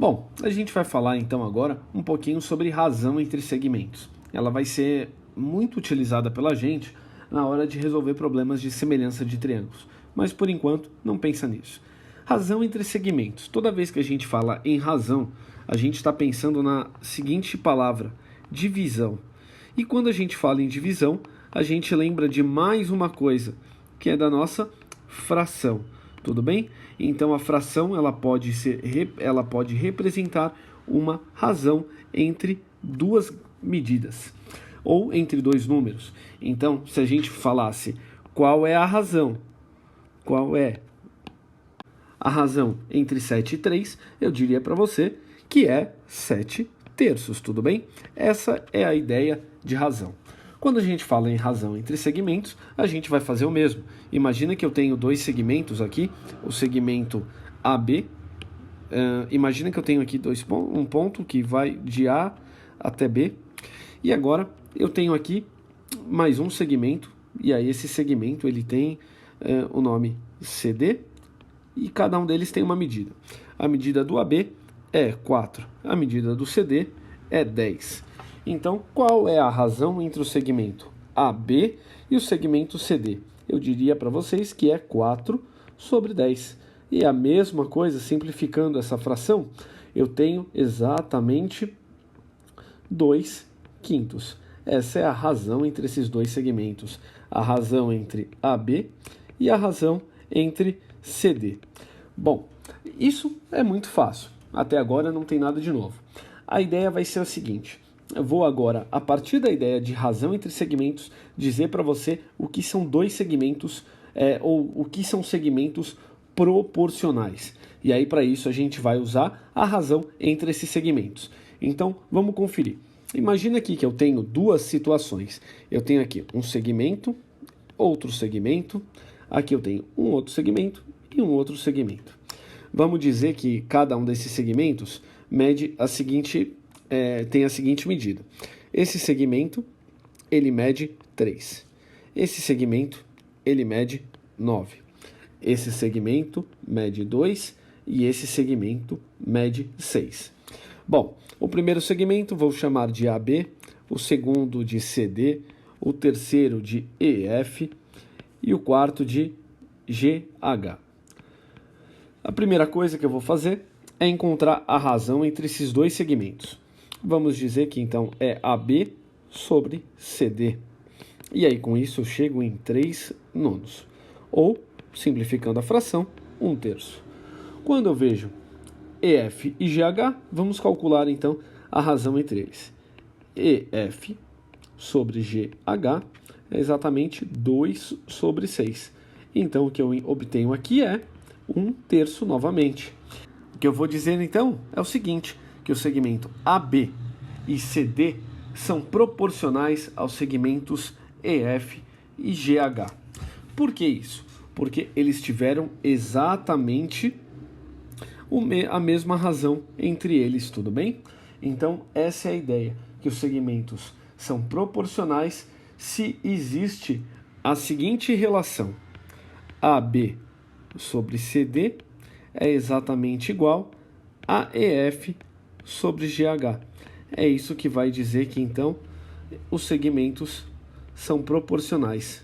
Bom, a gente vai falar então agora um pouquinho sobre razão entre segmentos. Ela vai ser muito utilizada pela gente na hora de resolver problemas de semelhança de triângulos, mas por enquanto não pensa nisso. Razão entre segmentos. Toda vez que a gente fala em razão, a gente está pensando na seguinte palavra, divisão. E quando a gente fala em divisão, a gente lembra de mais uma coisa, que é da nossa fração. Tudo bem? Então a fração ela pode representar uma razão entre duas medidas ou entre dois números. Então, se a gente falasse qual é a razão, qual é a razão entre 7 e 3, eu diria para você que é 7 terços, tudo bem? Essa é a ideia de razão. Quando a gente fala em razão entre segmentos, a gente vai fazer o mesmo. Imagina que eu tenho dois segmentos aqui, o segmento AB. Imagina que eu tenho aqui um ponto que vai de A até B. E agora eu tenho aqui mais um segmento, e aí esse segmento ele tem o nome CD, e cada um deles tem uma medida. A medida do AB é 4, a medida do CD é 10. Então, qual é a razão entre o segmento AB e o segmento CD? Eu diria para vocês que é 4 sobre 10. E a mesma coisa, simplificando essa fração, eu tenho exatamente 2 quintos. Essa é a razão entre esses dois segmentos. A razão entre AB e a razão entre CD. Bom, isso é muito fácil. Até agora não tem nada de novo. A ideia vai ser a seguinte. Eu vou agora, a partir da ideia de razão entre segmentos, dizer para você o que são dois segmentos, ou o que são segmentos proporcionais. E aí, para isso, a gente vai usar a razão entre esses segmentos. Então, vamos conferir. Imagina aqui que eu tenho duas situações. Eu tenho aqui um segmento, outro segmento. Aqui eu tenho um outro segmento e um outro segmento. Vamos dizer que cada um desses segmentos mede tem a seguinte medida. Esse segmento, ele mede 3. Esse segmento, ele mede 9. Esse segmento mede 2 e esse segmento mede 6. Bom, o primeiro segmento vou chamar de AB, o segundo de CD, o terceiro de EF e o quarto de GH. A primeira coisa que eu vou fazer é encontrar a razão entre esses dois segmentos. Vamos dizer que então é AB sobre CD. E aí com isso eu chego em 3 nonos. Ou, simplificando a fração, 1 terço. Quando eu vejo EF e GH, vamos calcular então a razão entre eles. EF sobre GH é exatamente 2 sobre 6. Então o que eu obtenho aqui é 1 terço novamente. O que eu vou dizer então é o seguinte, que o segmento AB e CD são proporcionais aos segmentos EF e GH. Por que isso? Porque eles tiveram exatamente a mesma razão entre eles, tudo bem? Então, essa é a ideia, que os segmentos são proporcionais se existe a seguinte relação. AB sobre CD é exatamente igual a EF sobre GH. É isso que vai dizer que, então, os segmentos são proporcionais.